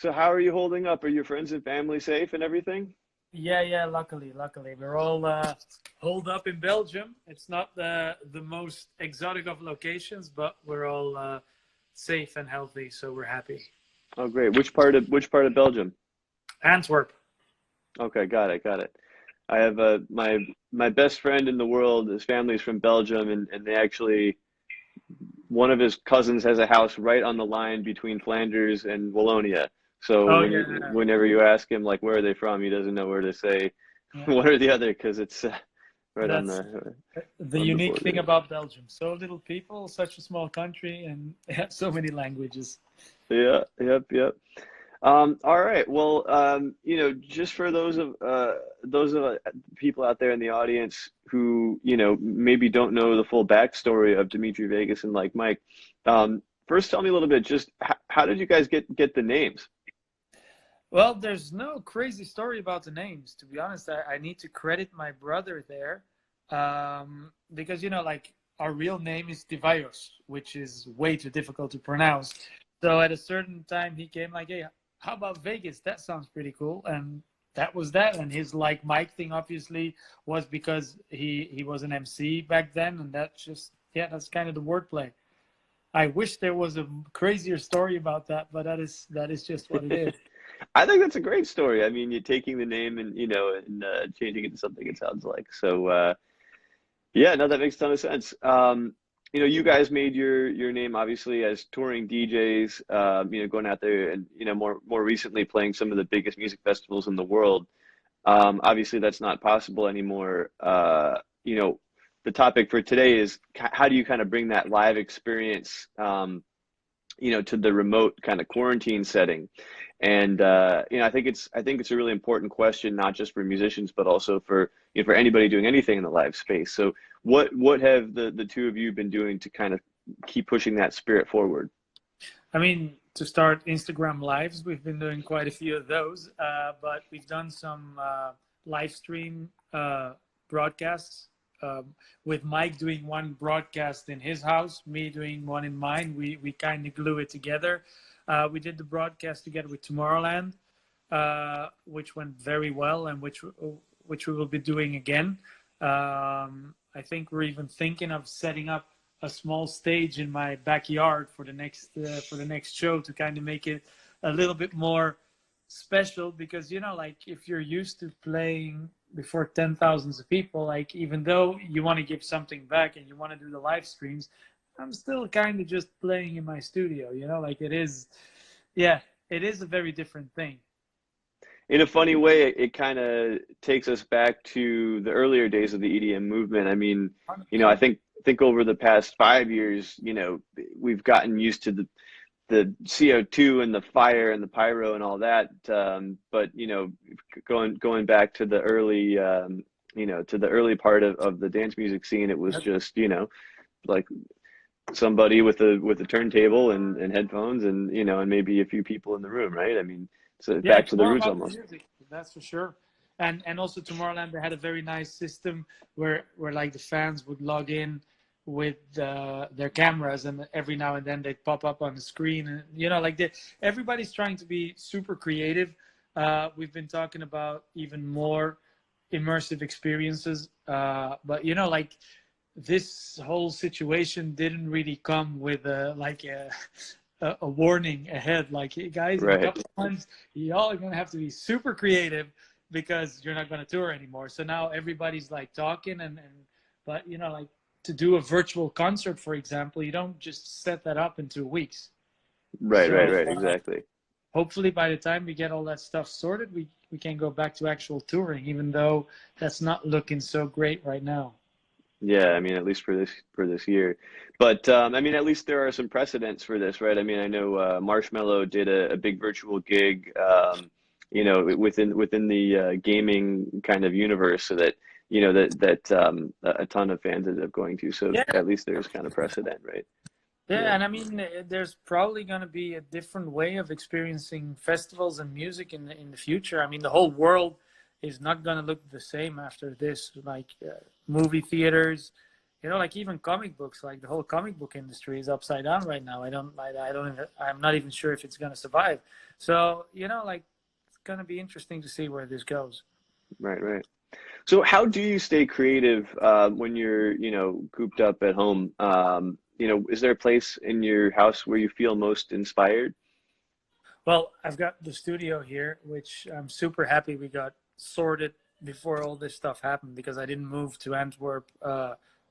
So how are you holding up? Are your friends and family safe and everything? Yeah. Luckily, we're all holed up in Belgium. It's not the most exotic of locations, but we're all safe and healthy, so we're happy. Oh, great. Which part of Belgium? Antwerp. Okay, got it, got it. I have my best friend in the world. His family's from Belgium, and they actually one of his cousins has a house right on the line between Flanders and Wallonia. So Oh yeah, whenever you ask him like where are they from, he doesn't know where to say yeah. one or the other because it's right on That's the the unique thing border. about Belgium. So little people, such a small country, and so many languages. Yeah, yep. All right. Well, just for those of people out there in the audience who, maybe don't know the full backstory of Dimitri Vegas and like Mike, first tell me a little bit, just how did you guys get the names? Well, there's no crazy story about the names. To be honest, I need to credit my brother there, because like our real name is Tivaios, which is way too difficult to pronounce. So at a certain time, he came like, "Hey, how about Vegas? That sounds pretty cool." And that was that. And his like Mike thing obviously was because he was an MC back then, and that's just that's kind of the wordplay. I wish there was a crazier story about that, but that is just what it is. I think that's a great story. I mean, you're taking the name and changing it to something it sounds like. So yeah, no, that makes a ton of sense. You guys made your name obviously as touring DJs. Going out there and more recently playing some of the biggest music festivals in the world. Obviously, that's not possible anymore. The topic for today is how do you kind of bring that live experience, to the remote kind of quarantine setting. And I think it's a really important question, not just for musicians, but also for anybody doing anything in the live space. So what have the two of you been doing to kind of keep pushing that spirit forward? I mean, to start Instagram lives, we've been doing quite a few of those, but we've done some live stream broadcasts, with Mike doing one broadcast in his house, me doing one in mine. We kind of glue it together. We did the broadcast together with Tomorrowland, which went very well, and which we will be doing again. I think we're even thinking of setting up a small stage in my backyard for the next show to kind of make it a little bit more special, because like if you're used to playing before 10,000 of people, like even though you want to give something back and you want to do the live streams, I'm still kind of just playing in my studio, like it is a very different thing. In a funny way, it kind of takes us back to the earlier days of the EDM movement. I mean, I think over the past 5 years, we've gotten used to the CO2 and the fire and the pyro and all that. But going back to the early to the early part of the dance music scene, it was just like somebody with a turntable and headphones and maybe a few people in the room, right? I mean, so Yeah, back it's to the more roots about the almost. music, that's for sure. And also Tomorrowland, they had a very nice system where like the fans would log in with their cameras, and every now and then they'd pop up on the screen, and everybody's trying to be super creative. We've been talking about even more immersive experiences, but like this whole situation didn't really come with a warning ahead, like, hey guys, in a Right. couple of months y'all are going to have to be super creative because you're not going to tour anymore. So now everybody's like talking, and but like to do a virtual concert, for example, you don't just set that up in 2 weeks. Right, right, So right, exactly. hopefully by the time we get all that stuff sorted, we can go back to actual touring, even though that's not looking so great right now. Yeah, I mean, at least for this year. But I mean, at least there are some precedents for this, right? I mean, I know Marshmello did a big virtual gig, within the gaming kind of universe, so that a ton of fans ended up going to. So Yeah. at least there's kind of precedent, right? Yeah, Yeah. and I mean, there's probably going to be a different way of experiencing festivals and music in the future. I mean, the whole world is not going to look the same after this. Like movie theaters, like even comic books, like the whole comic book industry is upside down right now. I'm not even sure if it's going to survive. So, like it's going to be interesting to see where this goes. Right, right. So how do you stay creative when you're, cooped up at home? Is there a place in your house where you feel most inspired? Well, I've got the studio here, which I'm super happy we got sorted before all this stuff happened because I didn't move to Antwerp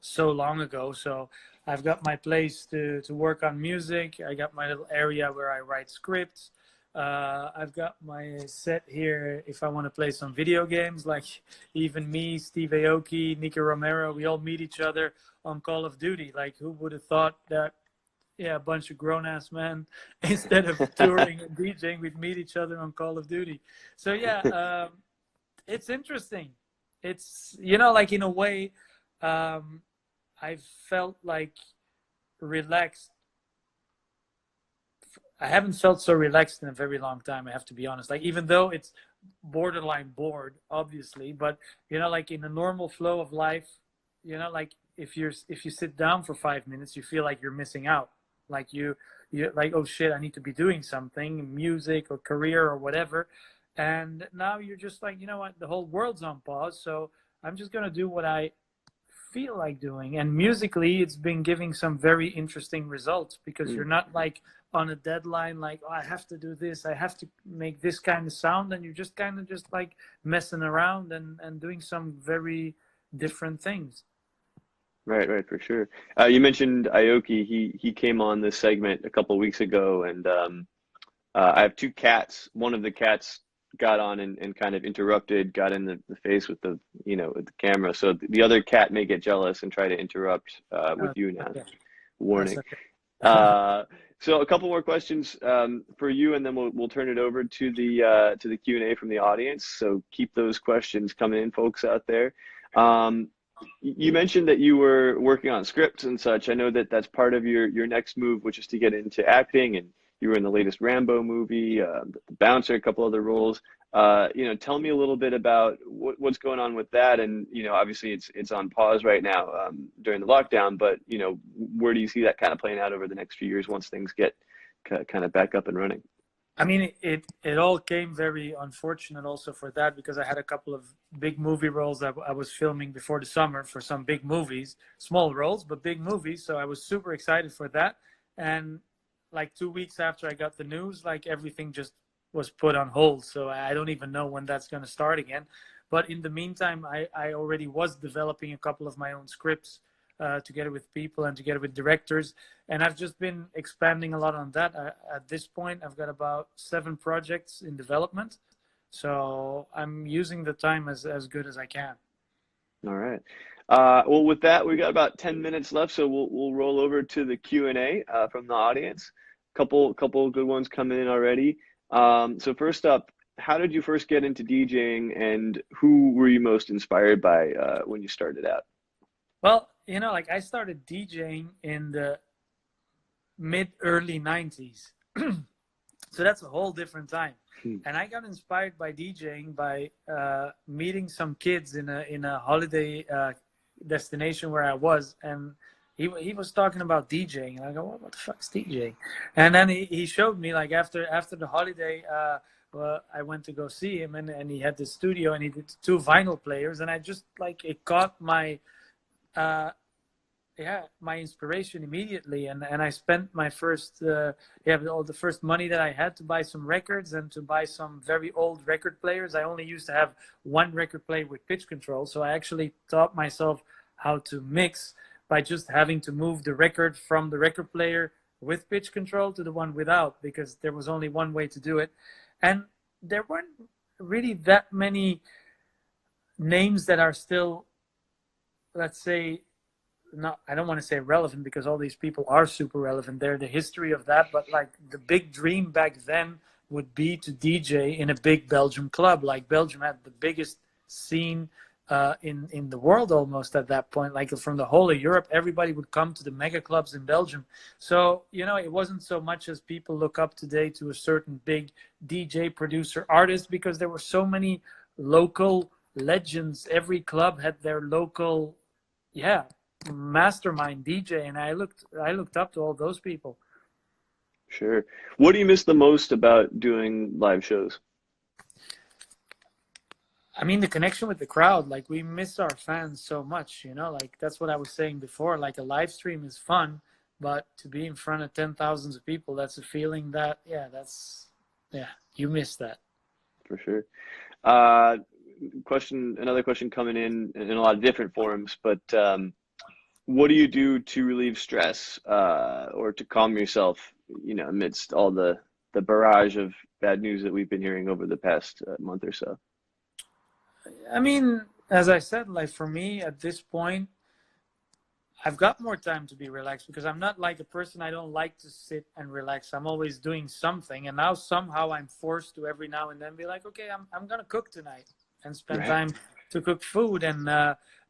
so long ago. So I've got my place to work on music. I got my little area where I write scripts. I've got my set here if I want to play some video games, like even me, Steve Aoki, Nicky Romero, we all meet each other on Call of Duty. Like who would have thought that, yeah, a bunch of grown-ass men, instead of touring and DJing, we'd meet each other on Call of Duty. So yeah, it's interesting. It's, like in a way, I felt like relaxed. I haven't felt so relaxed in a very long time, I have to be honest. Like, even though it's borderline bored, obviously, but, like in a normal flow of life, like if you sit down for 5 minutes, you feel like you're missing out. Like you like, oh shit, I need to be doing something, music or career or whatever. And now you're just like, you know what, the whole world's on pause. So I'm just going to do what I feel like doing. And musically, it's been giving some very interesting results because you're not like on a deadline, like, oh, I have to do this, I have to make this kind of sound. And you're just kind of just like messing around and doing some very different things. Right, right, for sure. You mentioned Aoki. He came on this segment a couple of weeks ago, and I have two cats. One of the cats got on and kind of interrupted, got in the face with with the camera. So the other cat may get jealous and try to interrupt with you now. Okay. Warning. Okay. So a couple more questions for you, and then we'll turn it over to the Q&A from the audience. So keep those questions coming in, folks out there. You mentioned that you were working on scripts and such. I know that that's part of your next move, which is to get into acting, and you were in the latest Rambo movie, The Bouncer, a couple other roles. Tell me a little bit about what's going on with that. And, obviously it's on pause right now during the lockdown, but, where do you see that kind of playing out over the next few years once things get kind of back up and running? I mean, it all came very unfortunate also for that, because I had a couple of big movie roles that I was filming before the summer for some big movies, small roles, but big movies. So I was super excited for that. And like 2 weeks after I got the news, like everything just was put on hold. So I don't even know when that's going to start again. But in the meantime, I already was developing a couple of my own scripts together with people and together with directors. And I've just been expanding a lot on that. At this point, I've got about 7 projects in development. So I'm using the time as good as I can. All right. Well, with that, we got about 10 minutes left, so we'll roll over to the Q&A from the audience. Couple good ones coming in already. So first up, how did you first get into DJing, and who were you most inspired by when you started out? Well, like I started DJing in the mid-early 90s. So that's a whole different time. And I got inspired by DJing by meeting some kids in a holiday destination where I was, and he was talking about DJing, and I go, what the fuck is DJing? And then he showed me, like, after the holiday, well, I went to go see him, and he had this studio, and he did 2 vinyl players, and I just, like, it caught my my inspiration immediately, and I spent my first all the first money that I had to buy some records and to buy some very old record players. I only used to have 1 record player with pitch control, so I actually taught myself how to mix by just having to move the record from the record player with pitch control to the one without, because there was only one way to do it. And there weren't really that many names that are still, let's say, not, I don't want to say relevant, because all these people are super relevant. They're the history of that. But like the big dream back then would be to DJ in a big Belgium club. Like Belgium had the biggest scene in the world almost at that point. Like from the whole of Europe, everybody would come to the mega clubs in Belgium. So, it wasn't so much as people look up today to a certain big DJ, producer, artist, because there were so many local legends. Every club had their local, mastermind DJ, and I looked up to all those people. Sure. What do you miss the most about doing live shows? I mean, the connection with the crowd, like we miss our fans so much, like that's what I was saying before. Like a live stream is fun, but to be in front of 10,000s of people, that's a feeling that, yeah, you miss that. For sure. Uh, another question coming in a lot of different forms, but what do you do to relieve stress or to calm yourself, amidst all the barrage of bad news that we've been hearing over the past month or so? I mean, as I said, like for me at this point, I've got more time to be relaxed because I'm not like a person, I don't like to sit and relax. I'm always doing something. And now somehow I'm forced to every now and then be like, okay, I'm going to cook tonight and spend time to cook food. And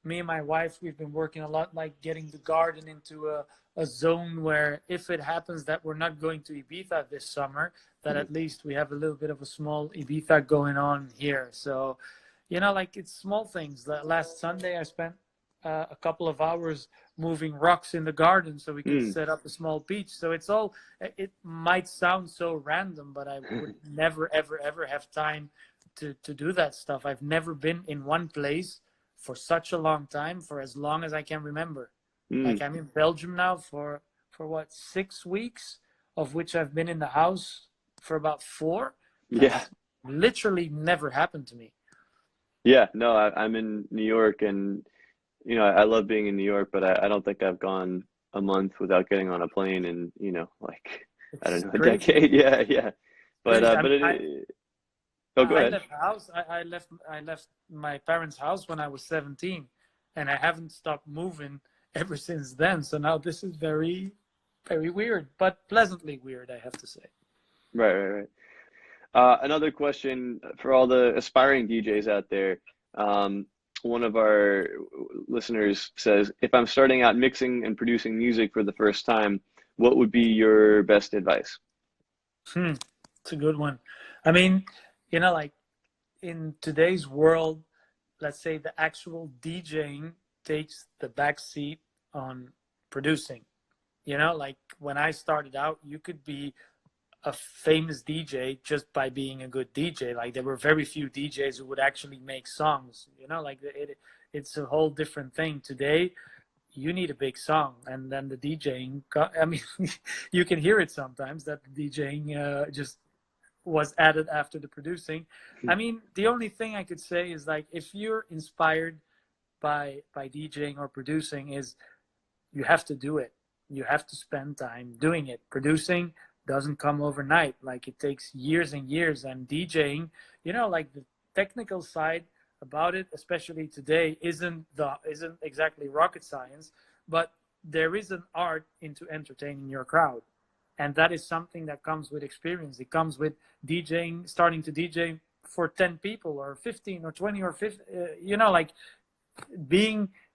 me and my wife, we've been working a lot, like getting the garden into a zone where if it happens that we're not going to Ibiza this summer, that at least we have a little bit of a small Ibiza going on here. So, like it's small things. Last Sunday, I spent a couple of hours moving rocks in the garden so we could set up a small beach. So it might sound so random, but I would never, ever, ever have time to do that stuff. I've never been in one place for such a long time, for as long as I can remember. Like I'm in Belgium now for what, 6 weeks, of which I've been in the house for about 4. That's literally never happened to me. Yeah, no, I'm in New York, and I love being in New York, but I don't think I've gone a month without getting on a plane in, like, I don't know, a decade. Yeah. But go I ahead. left the house. I left my parents' house when I was 17, and I haven't stopped moving ever since then. So now this is very, very weird, but pleasantly weird, I have to say. Right. Another question for all the aspiring DJs out there. One of our listeners says, if I'm starting out mixing and producing music for the first time, what would be your best advice? It's a good one. I mean, like in today's world, let's say the actual DJing takes the back seat on producing. Like when I started out, you could be a famous DJ just by being a good DJ. Like there were very few DJs who would actually make songs, like it's a whole different thing. Today, you need a big song, and then the DJing, I mean, you can hear it sometimes that the DJing just was added after the producing. I mean, the only thing I could say is like, if you're inspired by DJing or producing, is you have to do it. You have to spend time doing it. Producing doesn't come overnight. Like it takes years and years. And DJing, like the technical side about it, especially today, isn't exactly rocket science, but there is an art into entertaining your crowd. And that is something that comes with experience. It comes with DJing, starting to DJ for 10 people or 15 or 20 or 50, like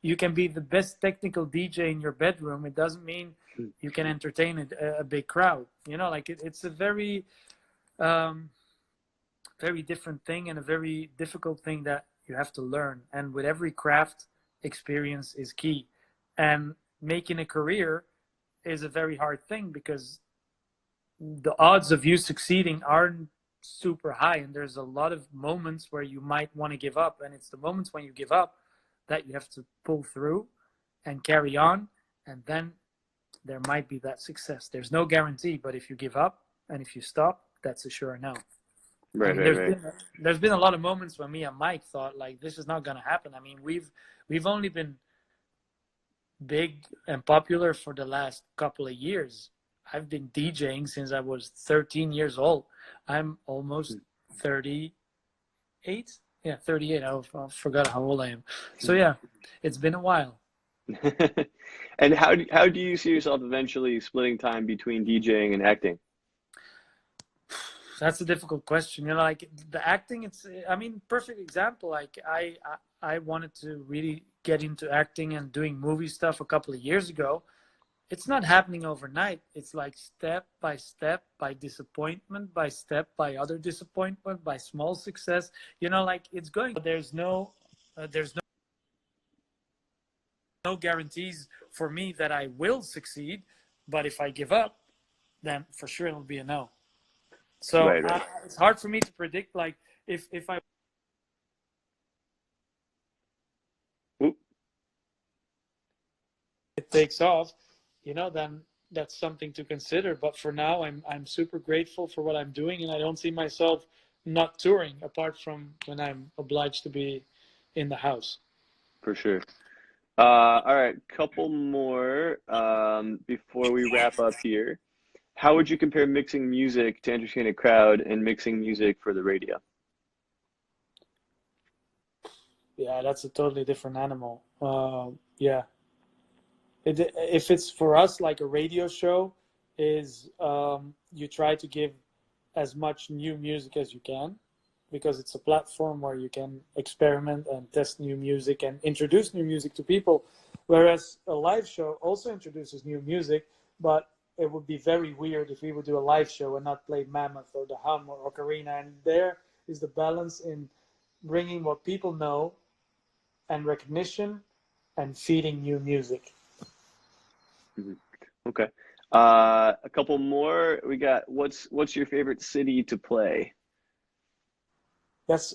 you can be the best technical DJ in your bedroom. It doesn't mean you can entertain a big crowd. Like it's a very, very different thing and a very difficult thing that you have to learn. And with every craft, experience is key. And making a career is a very hard thing because the odds of you succeeding aren't super high. And there's a lot of moments where you might want to give up. And it's the moments when you give up that you have to pull through and carry on, and then there might be that success. There's no guarantee, but if you give up and if you stop, that's a sure no. Right. There's been a lot of moments when me and Mike thought like this is not going to happen. I mean, we've only been big and popular for the last couple of years. I've been DJing since I was 13 years old. I'm almost 38. Yeah, 38. I forgot how old I am. So yeah, it's been a while. And how do you see yourself eventually splitting time between DJing and acting? That's a difficult question. Like the acting, perfect example. Like I wanted to really get into acting and doing movie stuff a couple of years ago. It's not happening overnight. It's like step by step, by disappointment, by step by other disappointment, by small success. Like it's going. There's no no guarantees for me that I will succeed, but if I give up, then for sure it'll be a no. So Right. it's hard for me to predict, like, if I Oop. it takes off, then that's something to consider. But for now, I'm super grateful for what I'm doing, and I don't see myself not touring apart from when I'm obliged to be in the house. For sure. All right, couple more before we wrap up here. How would you compare mixing music to entertain a crowd and mixing music for the radio? Yeah, that's a totally different animal. Yeah. If it's for us like a radio show, is you try to give as much new music as you can, because it's a platform where you can experiment and test new music and introduce new music to people. Whereas a live show also introduces new music, but it would be very weird if we would do a live show and not play Mammoth or The Hum or Ocarina. And there is the balance in bringing what people know and recognition and feeding new music. Mhm. Okay. A couple more. We got what's your favorite city to play? That's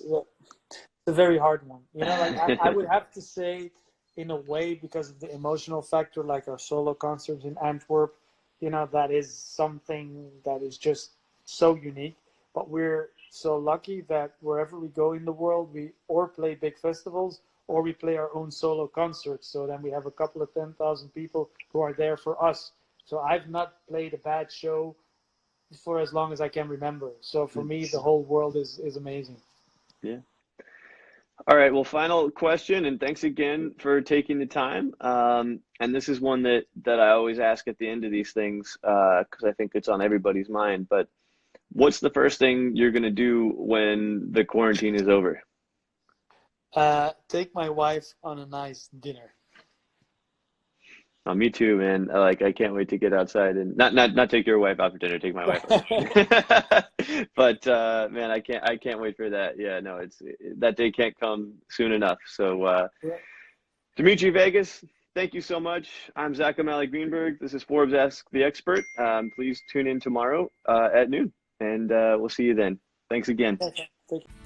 a very hard one. Like I would have to say, in a way, because of the emotional factor, like our solo concerts in Antwerp, that is something that is just so unique. But we're so lucky that wherever we go in the world, we or play big festivals or we play our own solo concerts. So then we have a couple of 10,000 people who are there for us. So I've not played a bad show for as long as I can remember. So for me, the whole world is amazing. Yeah. All right. Well, final question, and thanks again for taking the time. And this is one that I always ask at the end of these things because I think it's on everybody's mind. But what's the first thing you're going to do when the quarantine is over? Take my wife on a nice dinner. Oh, me too, man. I can't wait to get outside and not take your wife out for dinner. Take my wife out. But man, I can't wait for that. Yeah, no, that day can't come soon enough. So Yeah. Dimitri Vegas, thank you so much. I'm Zack Greenburg. This is Forbes Ask the Expert. Please tune in tomorrow at noon, and we'll see you then. Thanks again. Okay. Thank you.